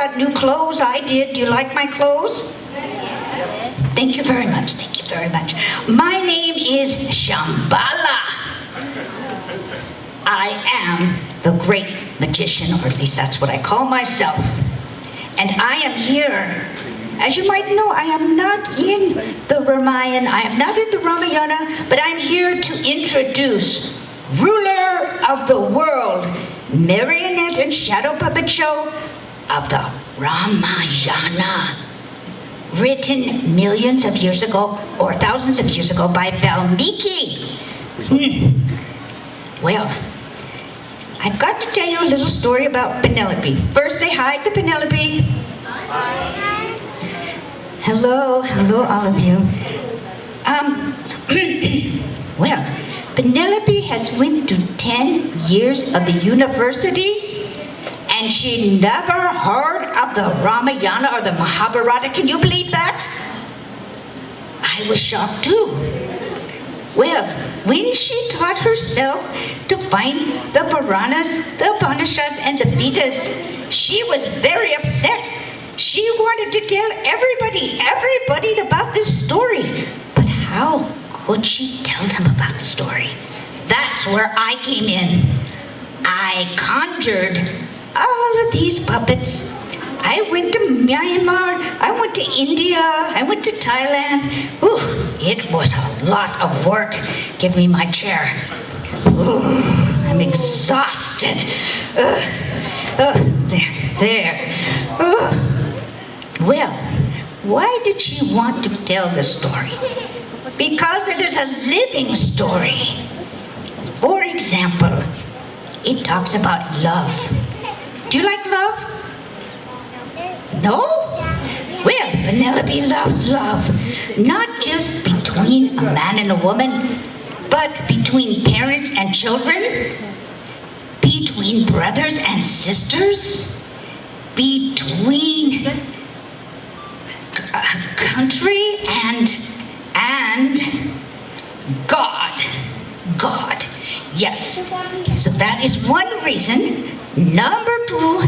got new clothes. I did. Do you like my clothes? Thank you very much. Thank you very much. My name is Shambhala. I am the great magician, or at least that's what I call myself. And I am here. As you might know, I am not in the Ramayana, I am not in the Ramayana, but I'm here to introduce ruler of the world, marionette and shadow puppet show of the Ramayana, written millions of years ago, or thousands of years ago, by Valmiki. Well, I've got to tell you a little story about Penelope. First, say hi to Penelope. Hi. Hello, all of you. Well, Penelope has went to 10 years of the universities, and she never heard of the Ramayana or the Mahabharata. Can you believe that? I was shocked too. Well, when she taught herself to find the Puranas, the Upanishads, and the Vedas, she was very upset. She wanted to tell everybody about this story. But how could she tell them about the story? That's where I came in. I conjured all of these puppets. I went to Myanmar, I went to India, I went to Thailand. Ooh, it was a lot of work. Give me my chair. Ooh, I'm exhausted. There. Well, why did she want to tell the story? Because it is a living story. For example, it talks about love. Do you like love? No? Well, Penelope loves love. Not just between a man and a woman, but between parents and children, between brothers and sisters, between country and God. Yes. So that is one reason. Number two,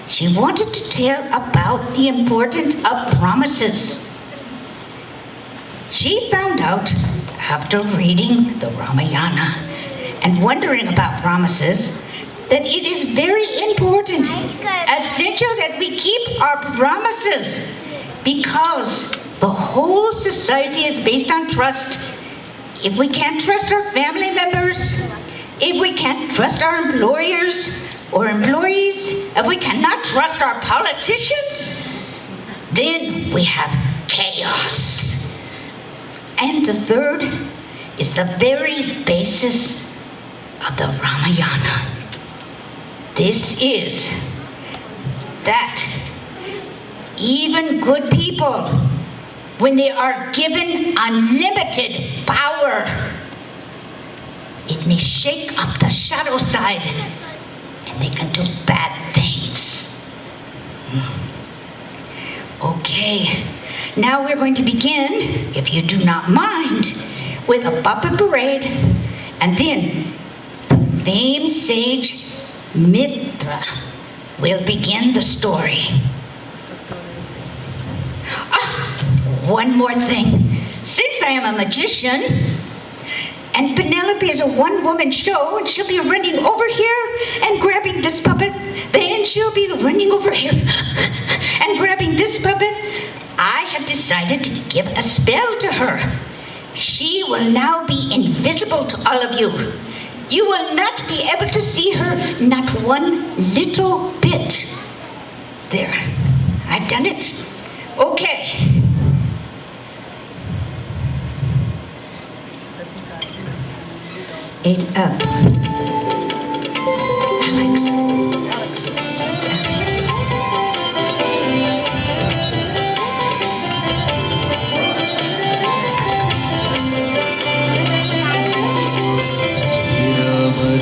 she wanted to tell about the importance of promises. She found out after reading the Ramayana and wondering about promises that it is very important, essential that we keep our promises, because the whole society is based on trust. If we can't trust our family members, if we can't trust our employers or employees, if we cannot trust our politicians, then we have chaos. And the third is the very basis of the Ramayana. This is that even good people, when they are given unlimited power, it may shake up the shadow side and they can do bad things. Okay, now we're going to begin, if you do not mind, with a puppet parade, and then the famed sage Mitra will begin the story. One more thing. Since I am a magician, and Penelope is a one-woman show, and she'll be running over here and grabbing this puppet, then she'll be running over here and grabbing this puppet, I have decided to give a spell to her. She will now be invisible to all of you. You will not be able to see her, not one little bit. There, I've done it. Okay. Alex.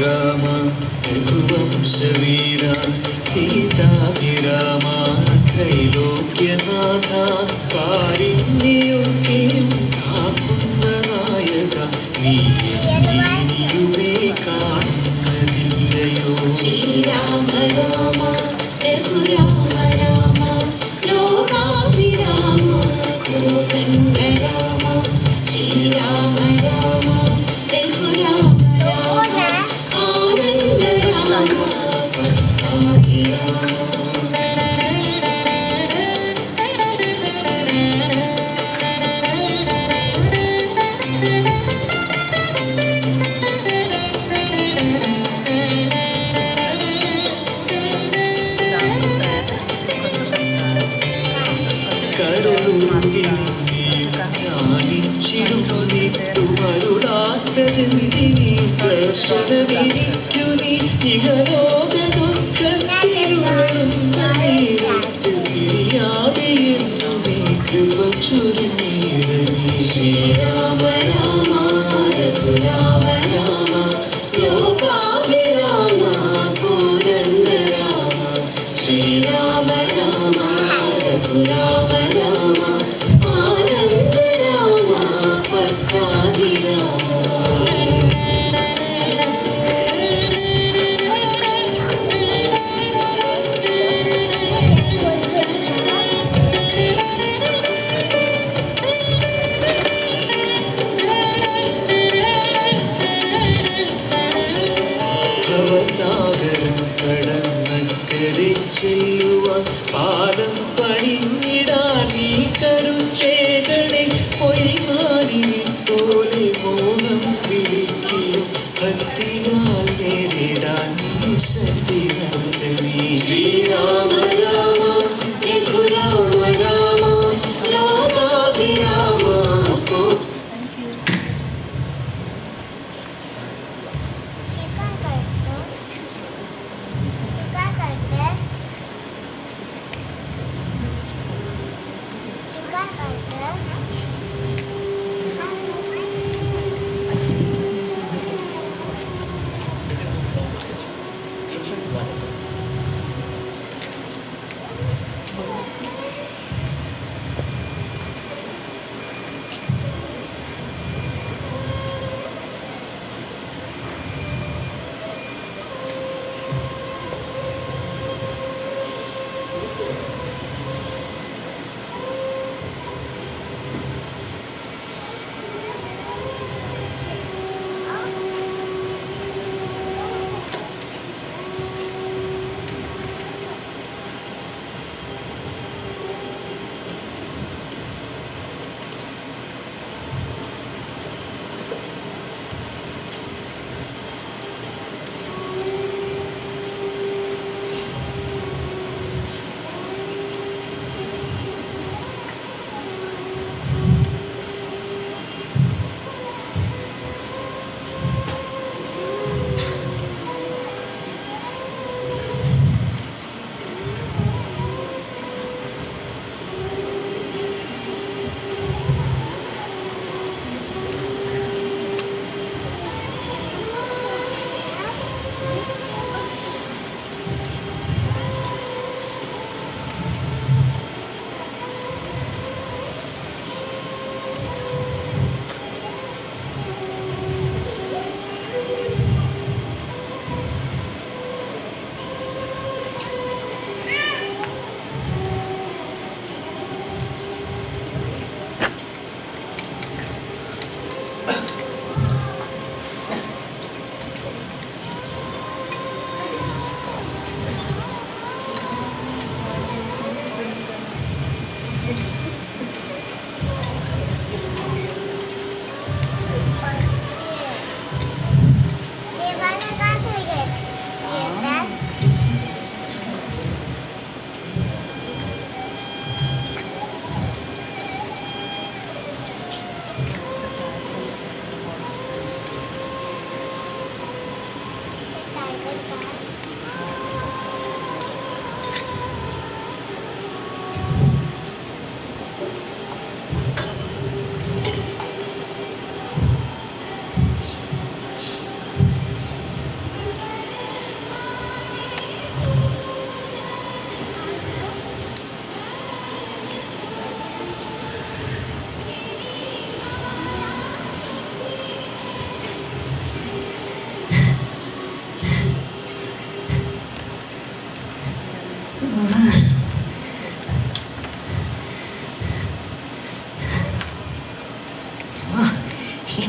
Rama, Raghuvanshveera, Sita-Virama, Trailokyanatha, Kariniyokkim, Kakundanayaka, Niyume Kanna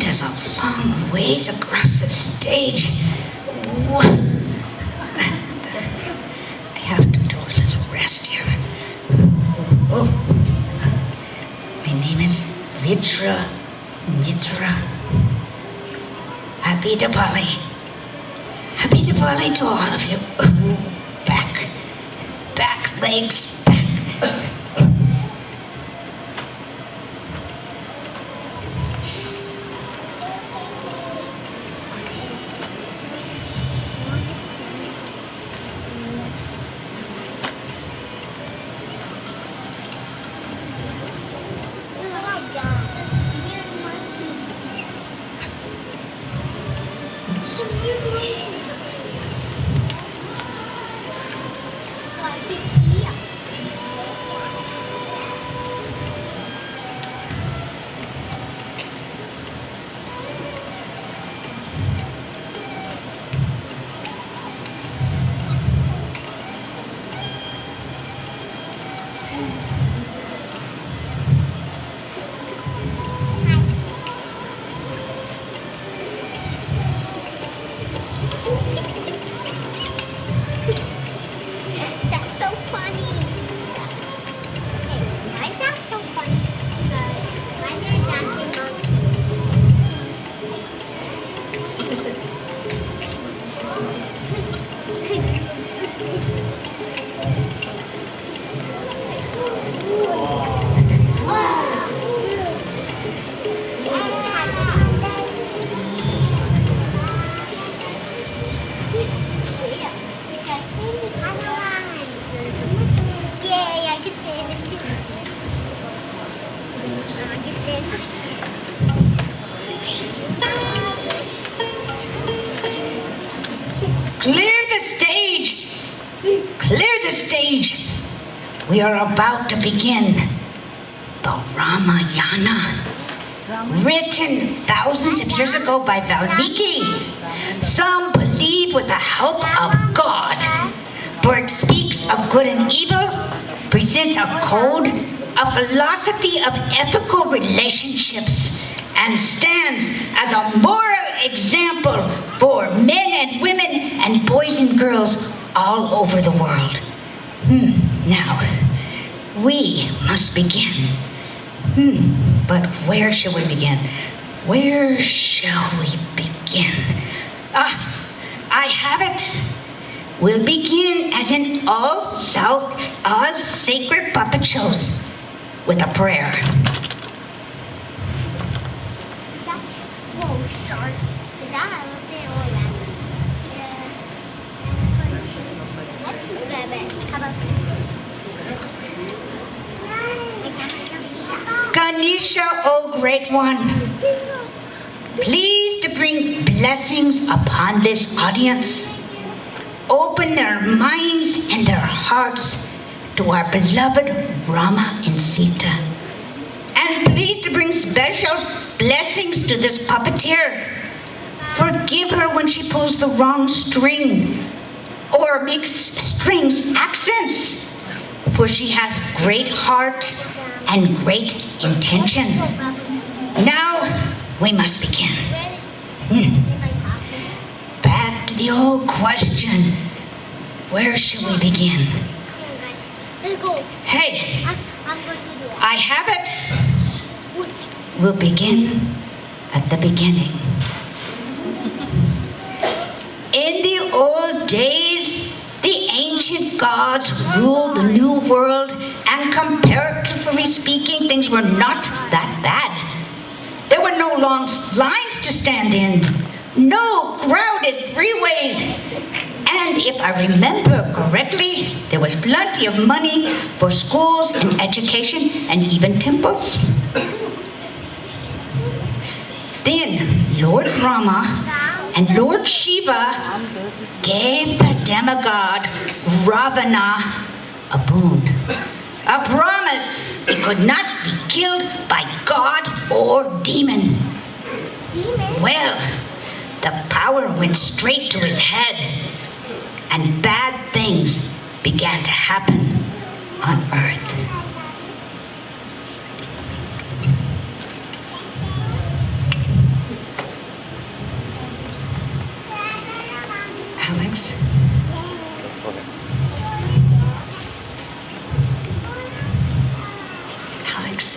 point is a long ways across the stage. I have to do a little rest here. Oh. My name is Mitra. Happy Dewali. Happy Dewali to all of you. Back, legs, back. Clear the stage. We are about to begin the Ramayana, written thousands of years ago by Valmiki. Some believe with the help of God, for it speaks of good and evil, presents a code, a philosophy of ethical relationships, and stands as a moral example for men and women and boys and girls all over the world. Now, we must begin. But where shall we begin? Where shall we begin? I have it. We'll begin as in all sacred puppet shows with a prayer. Ganesha, O Great One, please to bring blessings upon this audience. Open their minds and their hearts to our beloved Rama and Sita. And please to bring special blessings to this puppeteer. Forgive her when she pulls the wrong string or makes strings accents, for she has great heart and great intention. Now we must begin. Back to the old question. Where shall we begin? Hey, I have it. We'll begin at the beginning. In the old days, the ancient gods ruled the new world, and comparatively speaking, things were not that bad. There were no long lines to stand in, no crowded freeways, and if I remember correctly, there was plenty of money for schools and education and even temples. Then Lord Rama and Lord Shiva gave the demigod Ravana a boon, a promise he could not be killed by God or demon. Well, the power went straight to his head, and bad things began to happen on earth. Alex. Alex.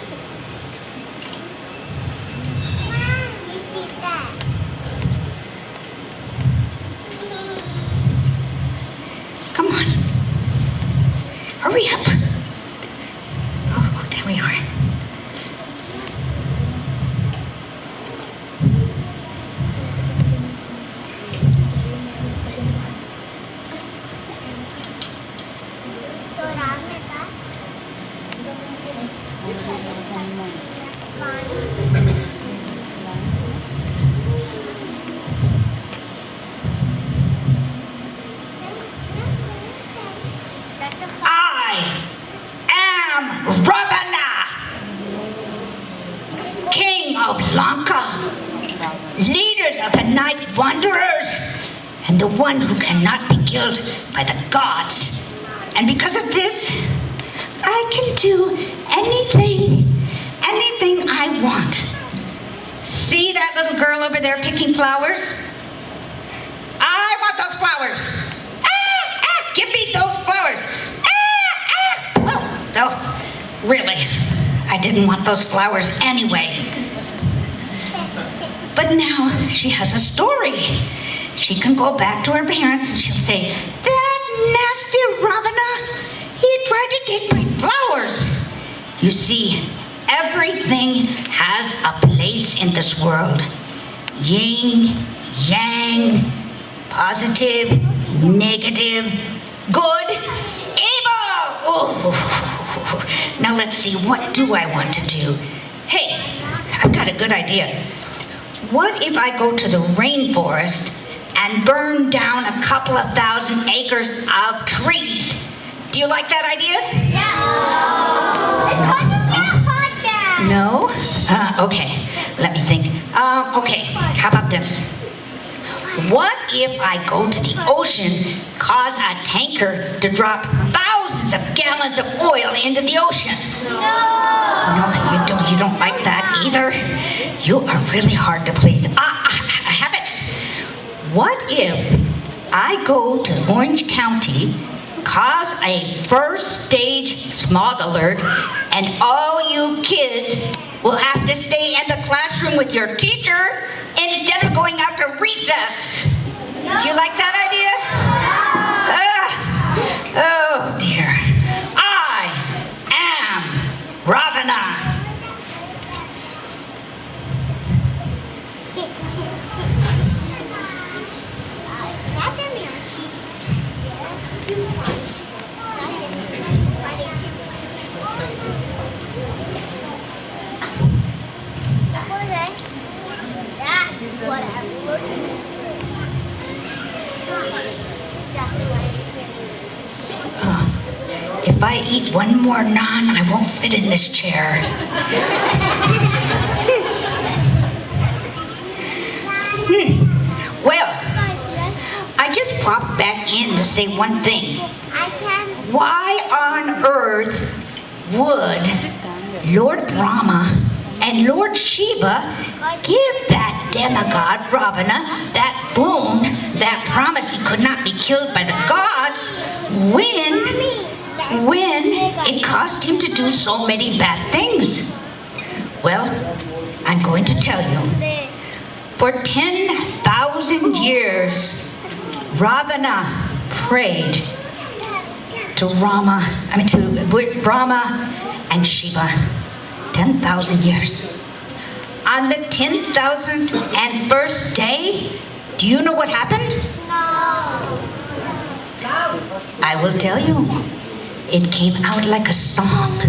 Come on. Hurry up. Oh, there we are. I am Ravana, King of Lanka, leaders of the Night Wanderers, and the one who cannot be killed by the gods. And because of this, I can do anything I want. See that little girl over there picking flowers? I want those flowers. Give me those flowers. Oh, no, really, I didn't want those flowers anyway. But now she has a story. She can go back to her parents and she'll say, that nasty Ravana, he tried to take my flowers. You see, everything has a place in this world. Yin, yang, positive, negative, good, evil. Oh. Now let's see, what do I want to do? Hey, I've got a good idea. What if I go to the rainforest and burn down a couple of 1,000 acres of trees? Do you like that idea? No? Okay, let me think. Okay, how about this? What if I go to the ocean, cause a tanker to drop thousands of gallons of oil into the ocean? No, you don't like that either? You are really hard to please. I have it. What if I go to Orange County, cause a first stage smog alert, and all you kids will have to stay in the classroom with your teacher instead of going out to recess? Do you like that idea? Oh dear. I am Ravana. If I eat one more naan, I won't fit in this chair. Well, I just popped back in to say one thing. Why on earth would Lord Brahma and Lord Shiva give that demigod Ravana that boon, that promise he could not be killed by the gods, when it caused him to do so many bad things? Well, I'm going to tell you. For 10,000 years, Ravana prayed to Brahma and Shiva. 10,000 years. On the 10,000th and first day, do you know what happened? I will tell you. It came out like a song.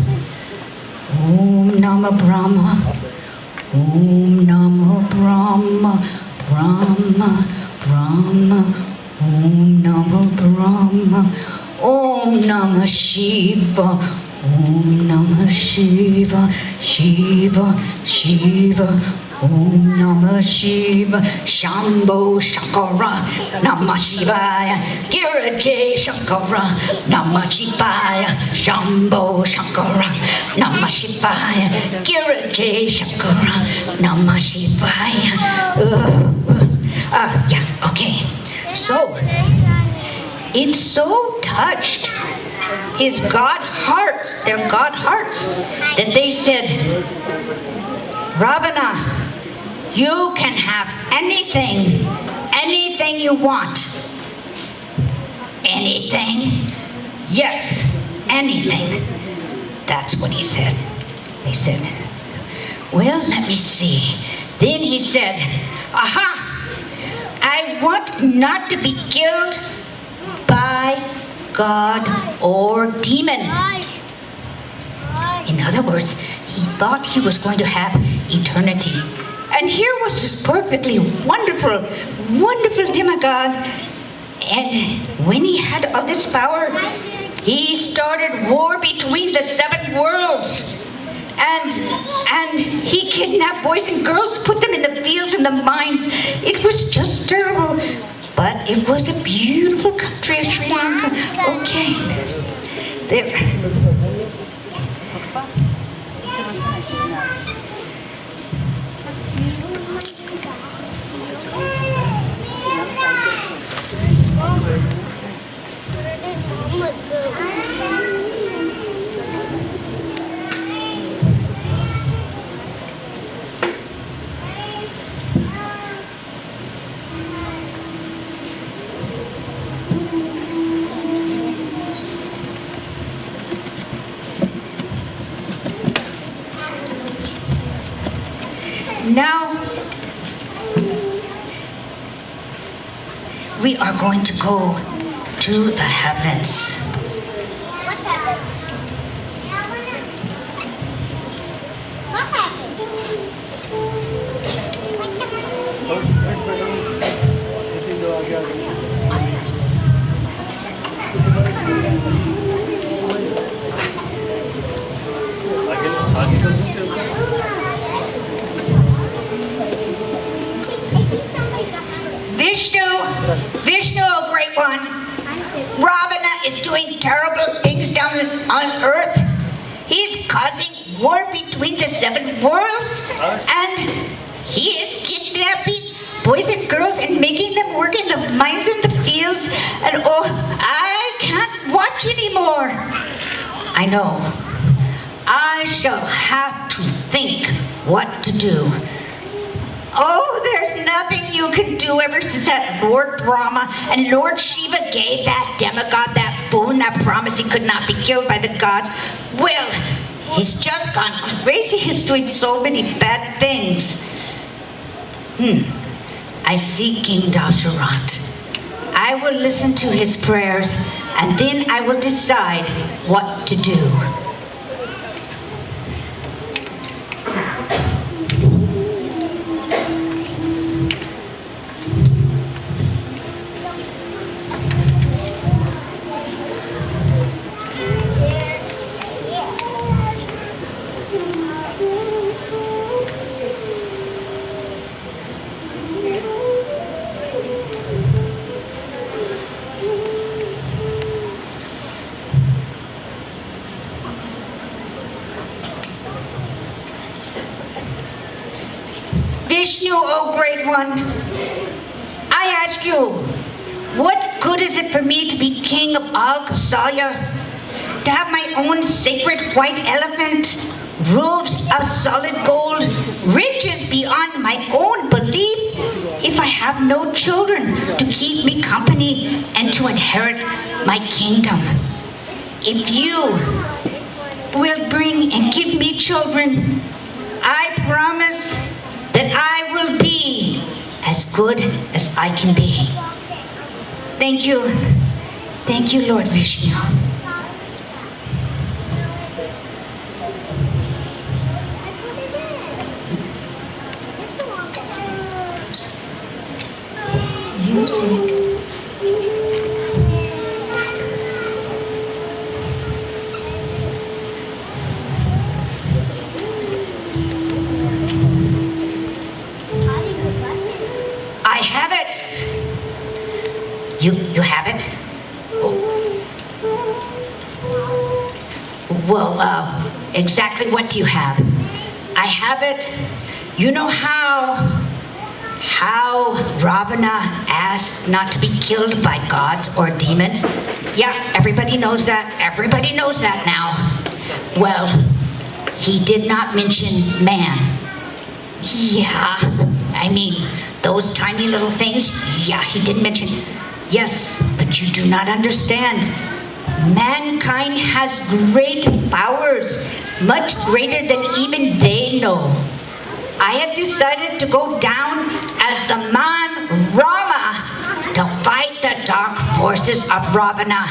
Om Namah Brahma, Om Namah Brahma, Brahma, Brahma, Om Namah Brahma, Om Namah Shiva, Om Namah Shiva, Shiva, Shiva, Om Namah Shiva, Shambho Shankara, Namah Shivaya, Giraja Shankara, Namah Shivaya, Shambho Shankara, Namah Shivaya, Giraja Shankara, Namah Shivaya. Yeah, okay. So, it so touched his God hearts, their God hearts, that they said, Ravana, you can have anything you want. Anything? Yes, anything. That's what he said. They said, well, let me see. Then he said, aha, I want not to be killed by God or demon. In other words, he thought he was going to have eternity. And here was this perfectly wonderful, wonderful demigod. And when he had all this power, he started war between the 7 worlds. And he kidnapped boys and girls, put them in the fields and the mines. It was just terrible. But it was a beautiful country of Sri Lanka. Okay. There. Now, we are going to go to the heavens. What happened? What happened? Vishnu, oh great one, Ravana is doing terrible things down on earth. He's causing war between the 7 worlds, and he is kidnapping boys and girls and making them work in the mines and the fields, and oh, I can't watch anymore. I know. I shall have to think what to do. Oh, there's nothing you can do ever since that Lord Brahma and Lord Shiva gave that demigod that boon, that promise he could not be killed by the gods. Well, he's just gone crazy. He's doing so many bad things. I see King Dasharat. I will listen to his prayers, and then I will decide what to do. Vishnu, oh great one, I ask you, what good is it for me to be king of all Kausalya, to have my own sacred white elephant, roofs of solid gold, riches beyond my own belief, if I have no children to keep me company and to inherit my kingdom? If you will bring and give me children, I promise that I will be as good as I can be. Thank you. Thank you, Lord Vishnu. Music. I have it. You have it? Well, exactly what do you have? I have it. You know how how Ravana asked not to be killed by gods or demons? Yeah, everybody knows that. Everybody knows that now. Well, he did not mention man. Yeah, I mean, those tiny little things, yeah, he did mention. Yes, but you do not understand. Mankind has great powers, much greater than even they know. I have decided to go down as the man Rama to fight the dark forces of Ravana.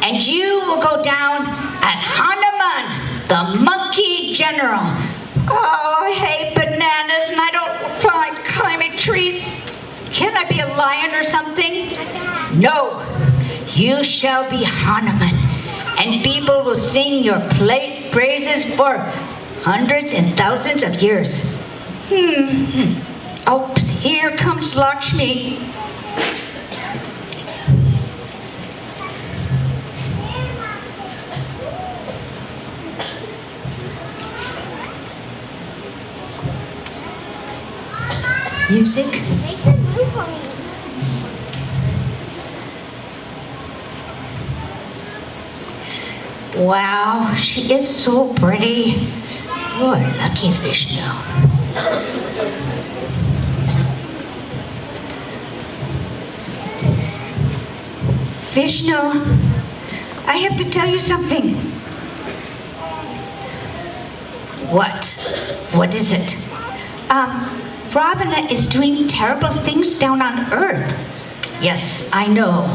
And you will go down as Hanuman, the monkey general. Oh, I hate bananas and I don't like climbing trees. Can I be a lion or something? No, you shall be Hanuman, and people will sing your praises for hundreds and thousands of years. Oh, here comes Lakshmi. Music? Make some move for me. Wow, she is so pretty. You're lucky, Vishnu. Vishnu, I have to tell you something. What? What is it? Ravana is doing terrible things down on Earth. Yes, I know.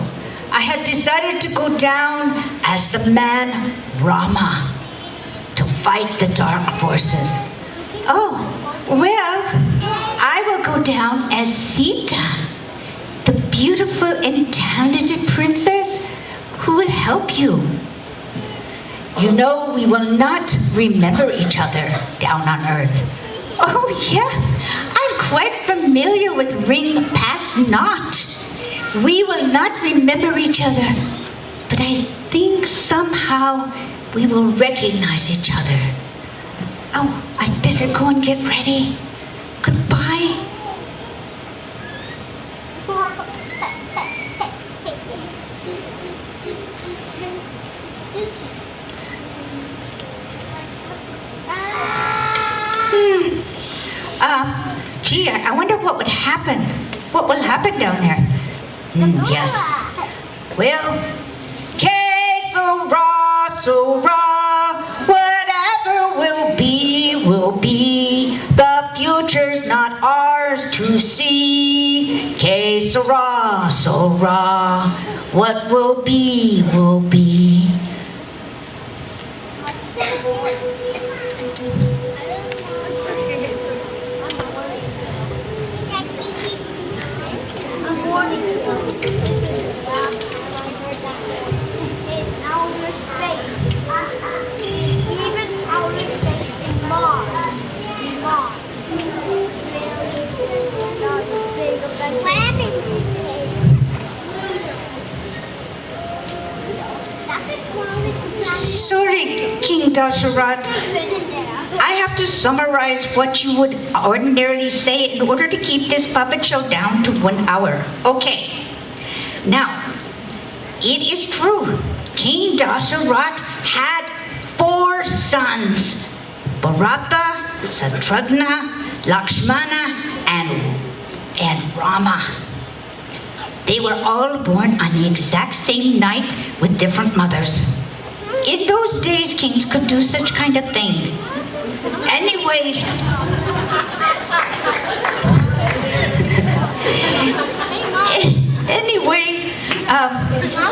I have decided to go down as the man Rama to fight the dark forces. Oh, well, I will go down as Sita, the beautiful and talented princess who will help you. You know, we will not remember each other down on Earth. Oh, yeah, I'm quite familiar with Ring Past Not. We will not remember each other, but I think somehow we will recognize each other. Oh, I'd better go and get ready. Goodbye. Gee, I wonder what would happen. What will happen down there? Yes. Well, que sera, whatever will be, will be. The future's not ours to see. Que sera, what will be, will be. Sorry, King Dasharat. I have to summarize what you would ordinarily say in order to keep this puppet show down to 1 hour. Okay. Now, it is true. King Dasharat had 4 sons. Bharata, Satrugna, Lakshmana, and Rama. They were all born on the exact same night with different mothers. In those days, kings could do such kind of thing. Anyway,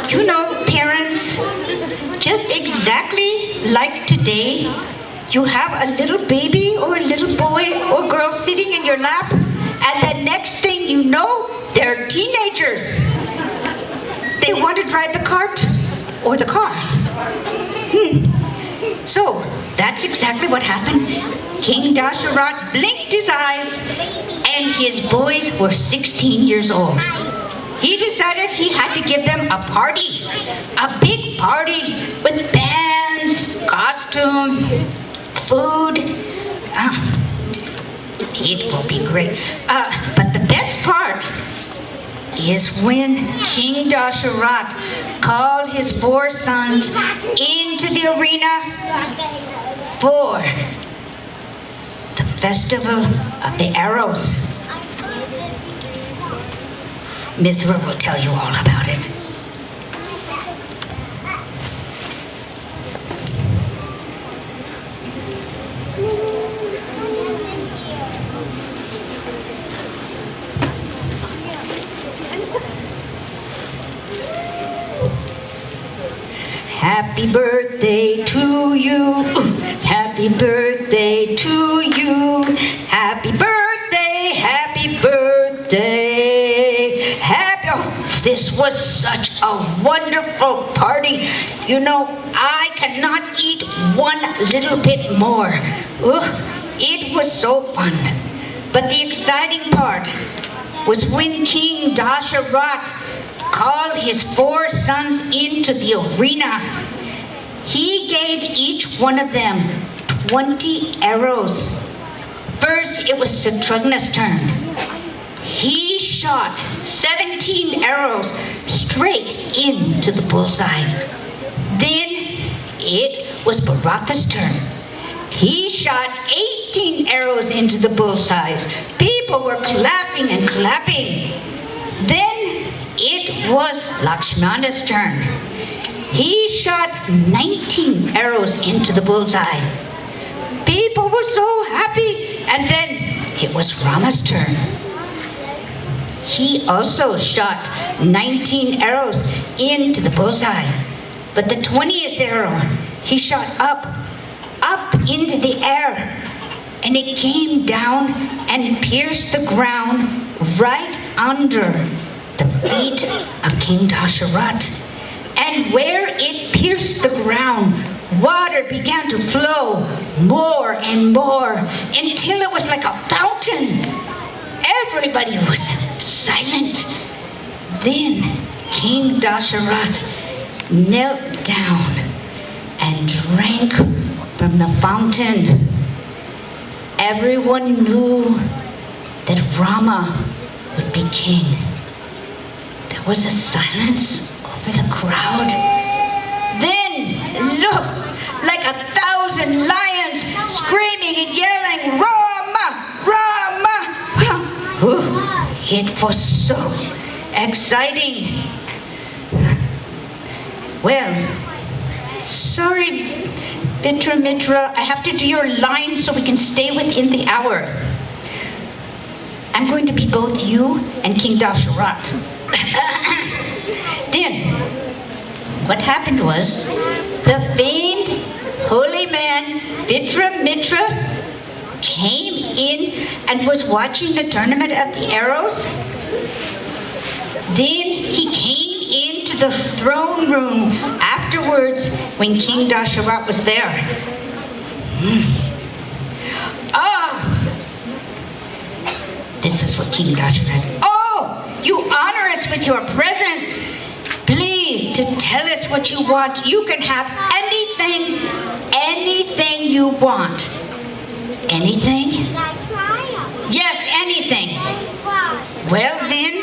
you know, parents, just exactly like today, you have a little baby or a little boy or girl sitting in your lap, and the next thing you know, they're teenagers. They want to drive the cart or the car. So, that's exactly what happened. King Dasharat blinked his eyes, and his boys were 16 years old. He decided he had to give them a party, a big party with bands, costume, food. It will be great. But the best is when King Dasharat called his 4 sons into the arena for the festival of the arrows. Mithra will tell you all about it. Happy birthday to you. Happy birthday to you. Happy birthday, happy birthday. Oh, this was such a wonderful party. You know, I cannot eat one little bit more. It was so fun. But the exciting part was when King Dasharat called his 4 sons into the arena. He gave each one of them 20 arrows. First, it was Satrughna's turn. He shot 17 arrows straight into the bullseye. Then it was Bharatha's turn. He shot 18 arrows into the bullseyes. People were clapping and clapping. Then it was Lakshmana's turn. He shot 19 arrows into the bullseye. People were so happy. And then it was Rama's turn. He also shot 19 arrows into the bullseye. But the 20th arrow, he shot up into the air. And it came down and pierced the ground right under the feet of King Dasharat. And where it pierced the ground, water began to flow more and more until it was like a fountain. Everybody was silent. Then King Dasharat knelt down and drank from the fountain. Everyone knew that Rama would be king. There was a silence over the crowd. Then, look, like 1,000 lions screaming and yelling, Rama! Rama! It was so exciting. Well, sorry, Mitra, I have to do your line so we can stay within the hour. I'm going to be both you and King Dasharat. Then, what happened was, the famed holy man Mitra came in and was watching the tournament of the arrows. Then he came into the throne room afterwards when King Dasharat was there. This is what King Dasharat said. Oh, you honor us with your presence. Please, to tell us what you want. You can have anything you want. Anything? Yes, anything. Well then,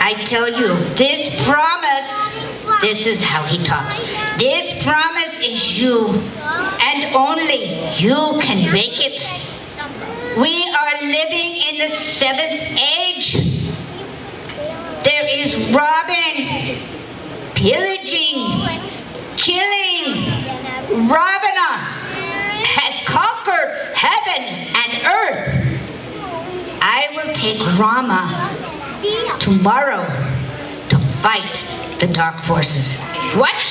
I tell you, this promise, this is how he talks. This promise is you, and only you can make it. We are living in the 7th age. There is robbing, pillaging, killing. Ravana has conquered heaven and earth. I will take Rama tomorrow to fight the dark forces. What?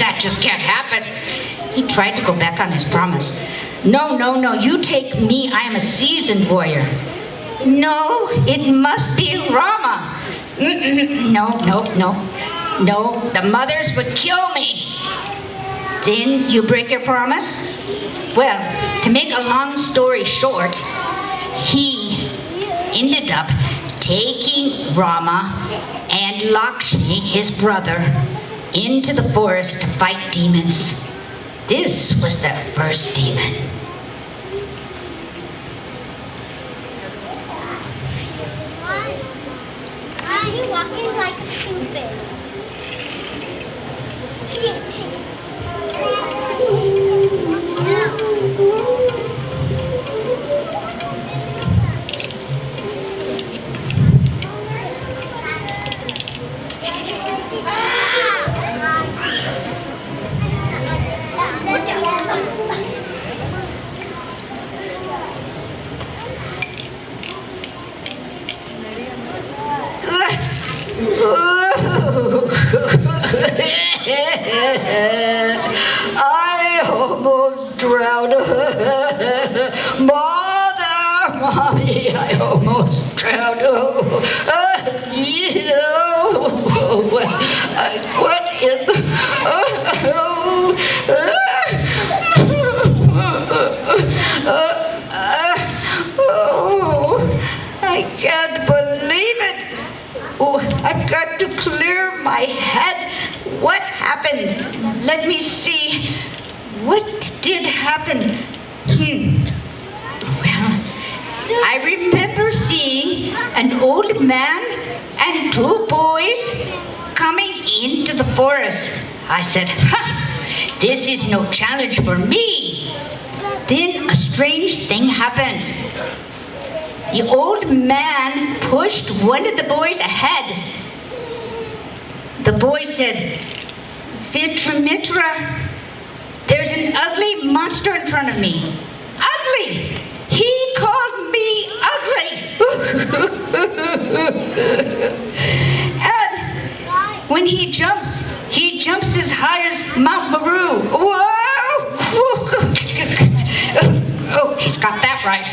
that just can't happen. He tried to go back on his promise. No, you take me. I am a seasoned warrior. No, it must be Rama. No, the mothers would kill me. Then you break your promise? Well, to make a long story short, he ended up taking Rama and Lakshmi, his brother, into the forest to fight demons. This was their first demon. walking like a stupid. I almost drowned. Mother, Mommy, I almost drowned. What in the... I can't believe it. Oh, I've got to clear my head. What happened? Let me see. What did happen? Well, I remember seeing an old man and two boys coming into the forest. I said, ha! This is no challenge for me. Then a strange thing happened. The old man pushed one of the boys ahead. The boy said, Vitra Mitra, there's an ugly monster in front of me. Ugly! He called me ugly! And when he jumps as high as Mount Meru. Whoa! Oh, he's got that right.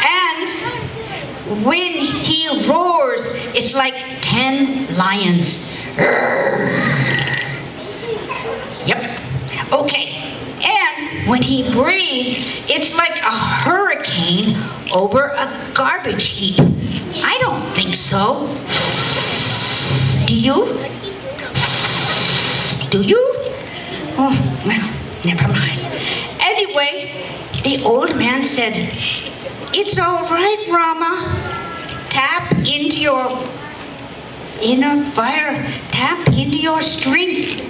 And when he roars, it's like 10 lions. Yep. Okay. And when he breathes, it's like a hurricane over a garbage heap. I don't think so. Do you? Do you? Oh, well, never mind. Anyway, the old man said, it's all right, Rama. Tap into your inner fire. Tap into your strength.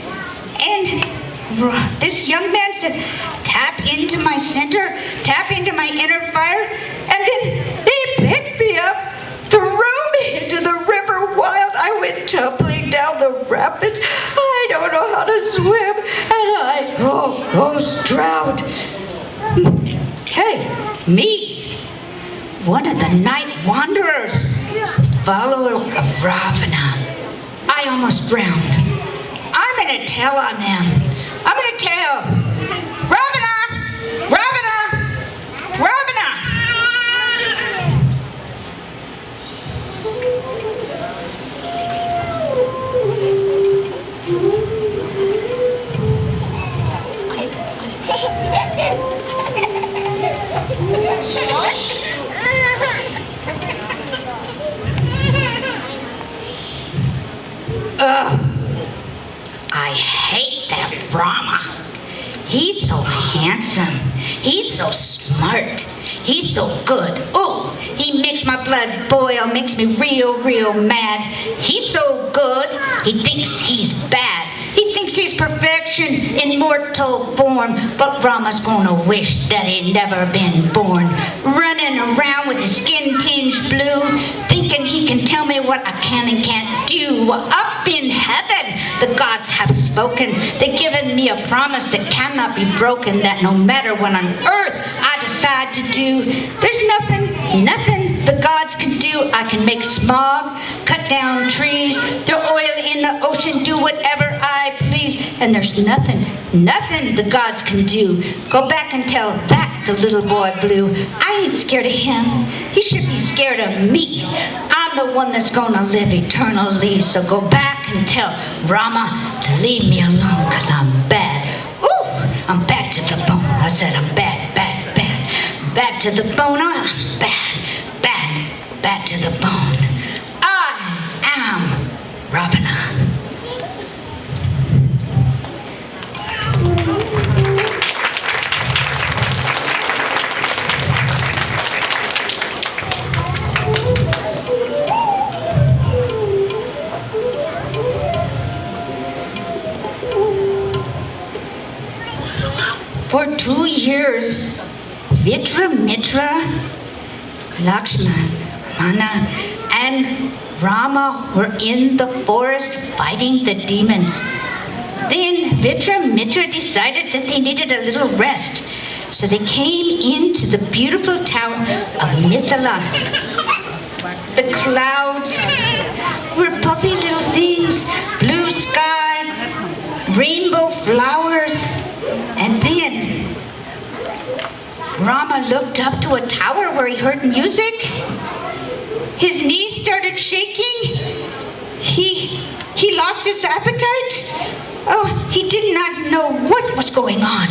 And this young man said, tap into my center. Tap into my inner fire. And then they picked me up, threw me into the river wild. I went tumbling down the rapids. I don't know how to swim. And I almost drowned. Hey, me, one of the night wanderers, follower of Ravana. I almost drowned. I'm gonna tell on them. I'm gonna tell. Ravana! Ravana! Ravana! I hate that Brahma. He's so handsome. He's so smart. He's so good. Oh, he makes my blood boil, makes me real mad. He's so good, he thinks he's bad. He thinks he's perfection in mortal form, but Rama's gonna wish that he'd never been born. Running around with his skin tinged blue, thinking he can tell me what I can and can't do. Up in heaven, the gods have spoken. They've given me a promise that cannot be broken, that no matter what on earth I decide to do, there's nothing the gods can do. I can make smog, cut down trees, throw oil in the ocean, do whatever I please, and there's nothing the gods can do. Go back and tell that to little boy Blue. I ain't scared of him. He should be scared of me. I'm the one that's gonna live eternally, so go back and tell Rama to leave me alone, cause I'm bad. Ooh, I'm bad to the bone. I said I'm bad. Bad to the bone. I'm bad to the bone. I am Ravana. 2 years, Mitra, Lakshman, Mana, and Rama were in the forest fighting the demons. Then Mitra decided that they needed a little rest. So they came into the beautiful town of Mithila. The clouds were puffy little things, blue sky, rainbow flowers, and then Rama looked up to a tower where he heard music. His knees started shaking. He lost his appetite. Oh, he did not know what was going on.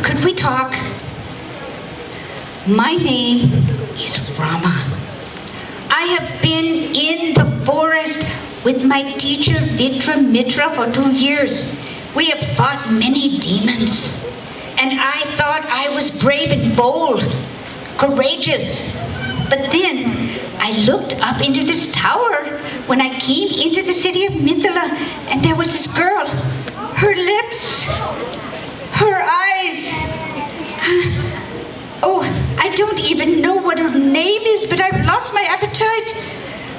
Could we talk? My name is Rama. I have been in the forest with my teacher Mitra for 2 years. We have fought many demons. And I thought I was brave and bold, courageous. But then I looked up into this tower when I came into the city of Mithila, and there was this girl. Her lips, her eyes. Oh, I don't even know what her name is, but I've lost my appetite.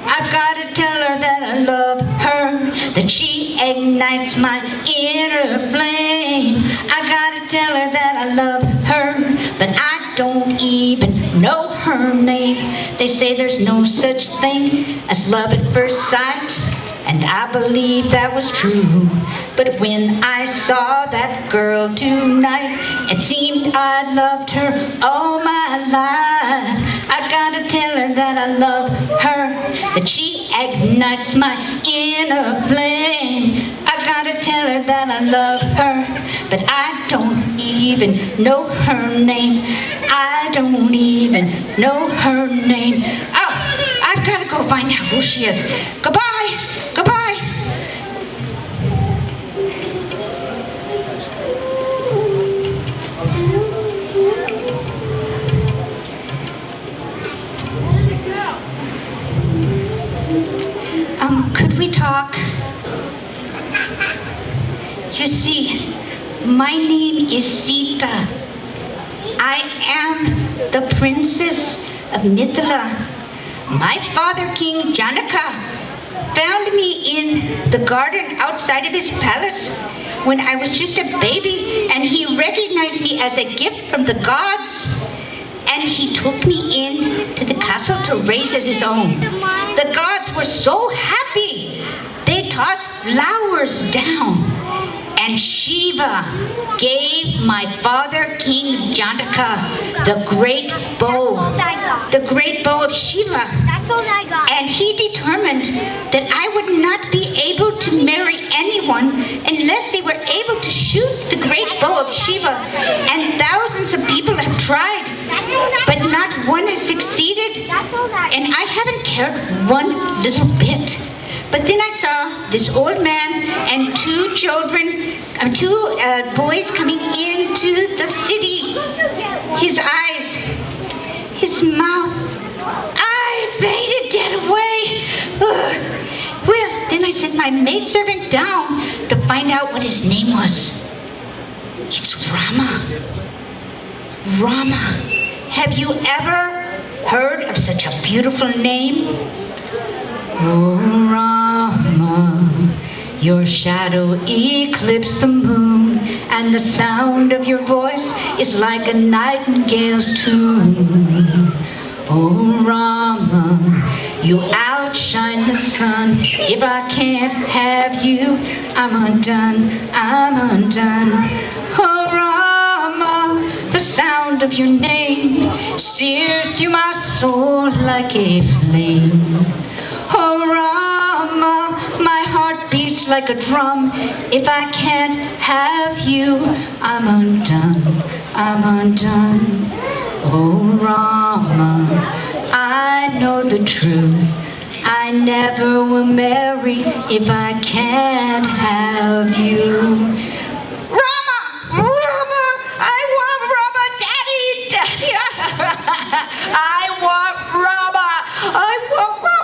I've got to tell her that I love her, that she ignites my inner flame. I got to tell her that I love her, but I don't even know her name. They say there's no such thing as love at first sight, and I believe that was true. But when I saw that girl tonight, it seemed I loved her all my life. I gotta tell her that I love her, that she ignites my inner flame. I gotta tell her that I love her, but I don't even know her name. I don't even know her name. Oh, I've gotta go find out who she is. Goodbye, goodbye. Could we talk? You see, my name is Sita. I am the princess of Mithila. My father, King Janaka, found me in the garden outside of his palace when I was just a baby, and he recognized me as a gift from the gods. And he took me in to the castle to raise as his own. The gods were so happy. They tossed flowers down. And Shiva gave my father, King Janaka, the great bow. The great bow of Shiva. That's all I got. And he determined that I would not be able to marry anyone unless they were able to shoot the great bow of Shiva. And thousands of people have tried, but not one has succeeded. And I haven't cared one little bit. But then I saw this old man and two boys coming into the city. His eyes, his mouth. I fainted dead away. Ugh. Well, then I sent my maidservant down to find out what his name was. It's Rama. Rama. Have you ever heard of such a beautiful name? Oh, Rama, your shadow eclipsed the moon, and the sound of your voice is like a nightingale's tune. Oh, Rama, you outshine the sun. If I can't have you, I'm undone, I'm undone. Oh, Rama, the sound of your name sears through my soul like a flame. Oh, Rama, my heart beats like a drum. If I can't have you, I'm undone, I'm undone. Oh, Rama, I know the truth. I never will marry if I can't have you. Rama! Rama! I want Rama! Daddy! Daddy! I want Rama! I want Rama!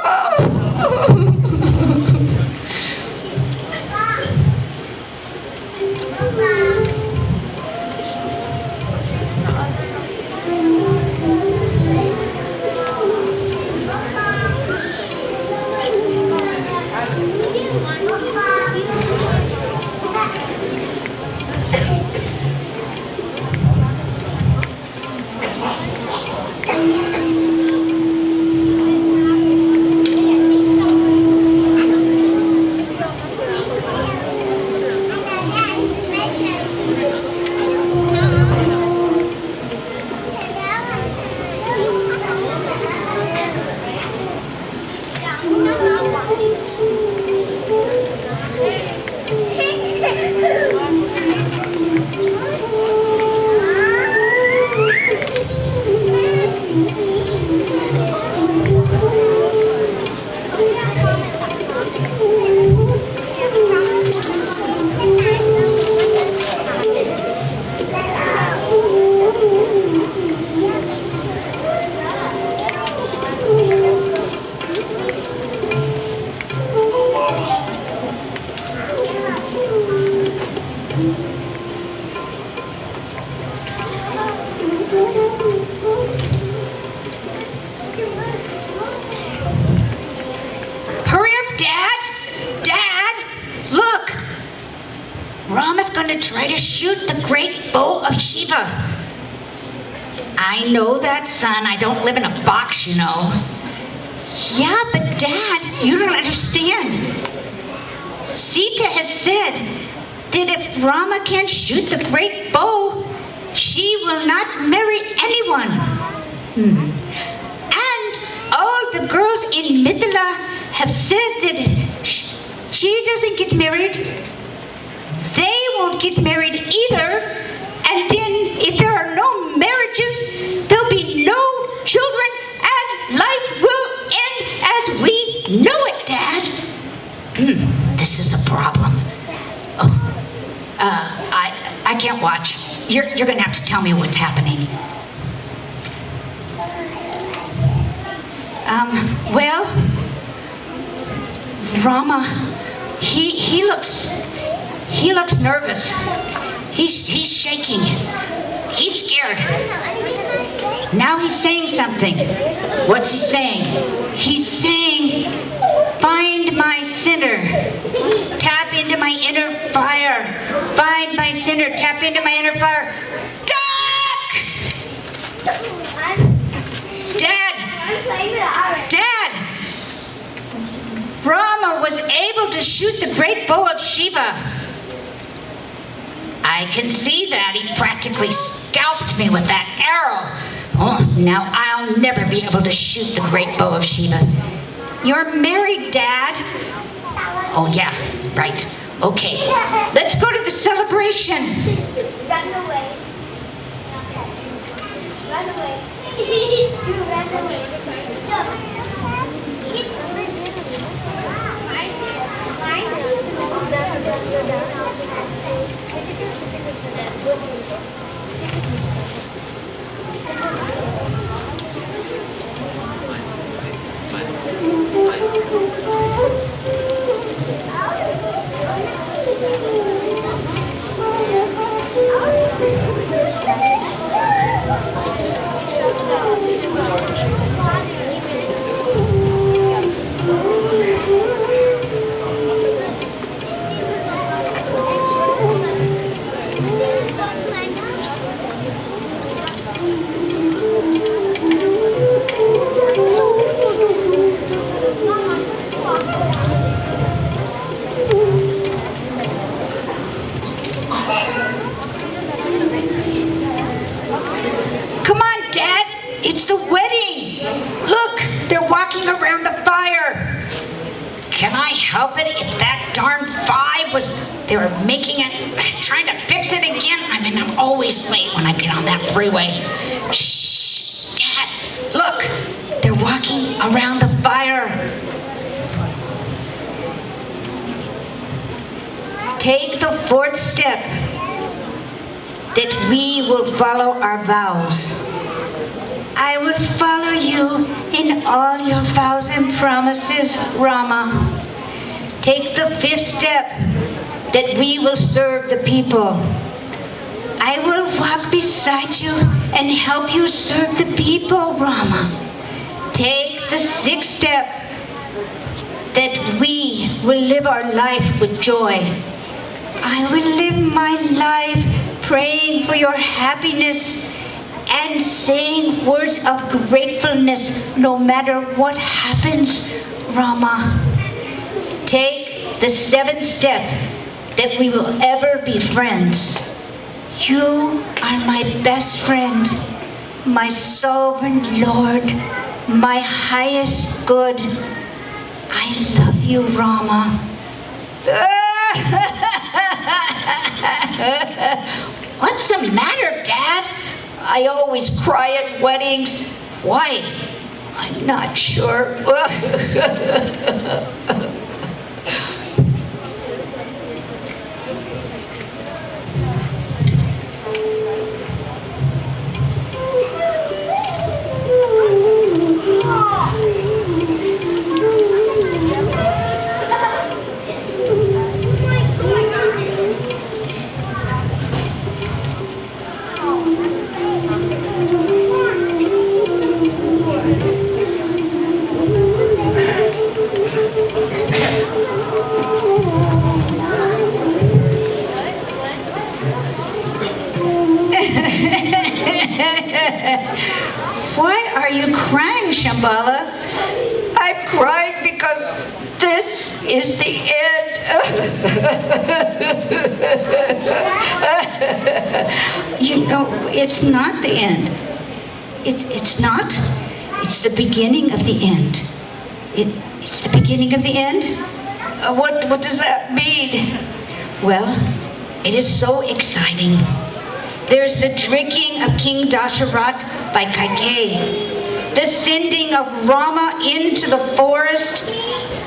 Hurry up, Dad! Dad! Look! Rama's gonna try to shoot the great bow of Shiva. I know that, son. I don't live in a box, you know. Yeah, but Dad, you don't understand. Sita has said that if Rama can't shoot the great bow, she will not marry anyone. And all the girls in Mithila have said that she doesn't get married. They won't get married either. And then if there are no marriages, there'll be no children and life will end as we know it, Dad. This is a problem. Oh, I can't watch. You're gonna have to tell me what's happening. Well, Rama, he looks nervous. He's shaking. He's scared. Now he's saying something. What's he saying? He's saying, find my sinner. Tap into my inner fire. Find my sinner. Tap into my inner fire. Duck! Dad! Dad! Rama was able to shoot the great bow of Shiva. I can see that. He practically scalped me with that arrow. Oh, now I'll never be able to shoot the great bow of Shiva. You're married, Dad. Oh, yeah, right. Okay, let's go to the celebration. Run away. Run away. Run away. Come on, Dad. It's the wedding. Look, they're walking around the fire. Can I help it if that darn five was... They were making it... Trying to fix it again? I mean, I'm always late when I get on that freeway. Shh, Dad. Look, they're walking around the fire. take the fourth step, that we will follow our vows. I will follow you in all your vows and promises, Rama. Take the fifth step, that we will serve the people. I will walk beside you and help you serve the people, Rama. Take the sixth step, that we will live our life with joy. I will live my life praying for your happiness and saying words of gratefulness no matter what happens, Rama. Take the seventh step, that we will ever be friends. You are my best friend, my sovereign Lord, my highest good. I love you, Rama. What's the matter, Dad? I always cry at weddings. Why? I'm not sure. Why are you crying, Shambhala? I'm crying because this is the end. You know, it's not the end. It's not. It's the beginning of the end. It's the beginning of the end? What does that mean? Well, it is so exciting. There's the tricking of King Dasharat by Kaikeyi, the sending of Rama into the forest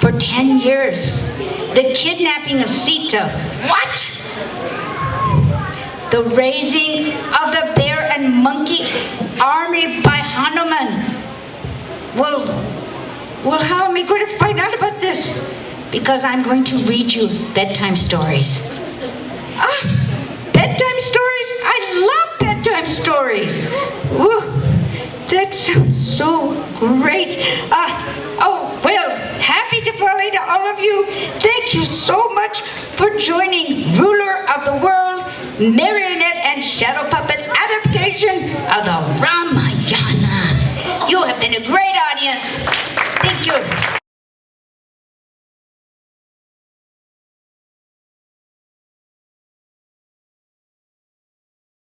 for 10 years, the kidnapping of Sita. What? The raising of the bear and monkey army by Hanuman. Well, how am I going to find out about this? Because I'm going to read you bedtime stories. Bedtime stories? I love bedtime stories. Ooh, that sounds so great. Well, happy Dewali to all of you. Thank you so much for joining Ruler of the World, Marionette and Shadow Puppet adaptation of the Ramayana. You have been a great audience. Thank you.